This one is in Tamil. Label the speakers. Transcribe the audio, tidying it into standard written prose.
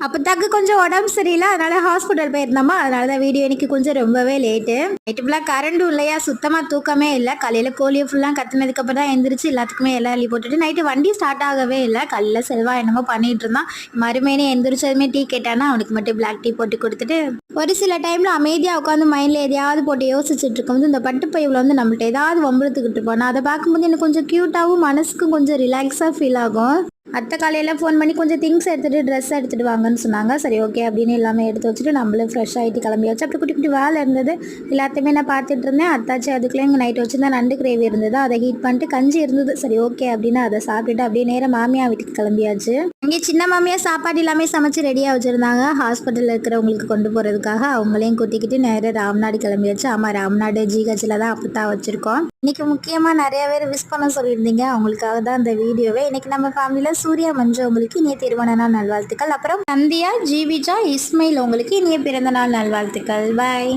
Speaker 1: அப்பத்தாக்கு கொஞ்சம் உடம்பு சரியில்லை, அதனால ஹாஸ்பிட்டல் போயிருந்தோமா, அதனால தான் வீடியோ எனக்கு கொஞ்சம் ரொம்பவே லேட்டு. நைட்டு ஃபுல்லாக கரண்டும் இல்லையா, சுத்தமாக தூக்கமே இல்லை. காலையில் கோழியை ஃபுல்லாக கத்துனதுக்கப்புறம் தான் எந்திரிச்சு எல்லாத்துக்குமே எல்லாம் அள்ளி போட்டுட்டு நைட்டு வண்டி ஸ்டார்ட் ஆகவே இல்லை. காலையில் செல்வா என்னமோ பண்ணிட்டு இருந்தான். மறுமையினே எந்திரிச்சதுமே டீ கேட்டானா அவனுக்கு மட்டும் பிளாக் டீ போட்டு கொடுத்துட்டு ஒரு சில டைமில் அமைதியாக உட்காந்து மைண்டில் எதையாவது போட்டு யோசிச்சுட்டு இருக்கும்போது இந்த பட்டுப்பையில் வந்து நம்மள்ட்ட ஏதாவது வம்புழுத்துக்கிட்டு இருப்போம். நான் அதை பார்க்கும்போது எனக்கு கொஞ்சம் க்யூட்டாகவும் மனசுக்கும் கொஞ்சம் ரிலாக்ஸாக ஃபீல் ஆகும். அத்தை காலையில் ஃபோன் பண்ணி கொஞ்சம் திங்ஸ் எடுத்துகிட்டு ட்ரெஸ் எடுத்துகிட்டு வாங்கன்னு சொன்னாங்க. சரி ஓகே அப்படின்னு எல்லாமே எடுத்து வச்சுட்டு நம்மளும் ஃப்ரெஷ் ஆகிட்டு கிளம்பியாச்சு. அப்படி குட்டி குட்டி வேலை இருந்தது, எல்லாத்தையுமே நான் பார்த்துட்டு இருந்தேன். அத்தாச்சி அதுக்குள்ளே எங்கள் நைட் வச்சுருந்தா நண்டு கிரேவி இருந்தது, அதை ஹீட் பண்ணிட்டு கஞ்சி இருந்தது. சரி ஓகே அப்படின்னு அதை சாப்பிட்டுட்டு அப்படியே நேரம் மாமியா வீட்டுக்கு கிளம்பியாச்சு. இங்கே சின்ன மாமியா சாப்பாடு எல்லாமே சமைச்சு ரெடியாக வச்சுருந்தாங்க. ஹாஸ்பிட்டலில் இருக்கிறவங்களுக்கு கொண்டு போகிறதுக்காக அவங்களையும் கூட்டிக்கிட்டு நேராக ராம்நாடு கிளம்பியாச்சு. ஆமாம், ராம்நாடு ஜிஹெச்சில் தான் அப்போ தான் வச்சுருக்கோம். இன்றைக்கி முக்கியமாக நிறைய பேர் விஷ் பண்ண சொல்லியிருந்தீங்க, அவங்களுக்காக தான் இந்த வீடியோவே. இன்றைக்கி நம்ம ஃபேமிலியில் சூர்யா மஞ்சு உங்களுக்கு இனிய திருமண நாள் நல்வாழ்த்துக்கள். அப்புறம் நந்தியா, ஜீவிஜா, இஸ்மைல் உங்களுக்கு இனிய பிறந்த நாள் நல்வாழ்த்துக்கள். பாய்.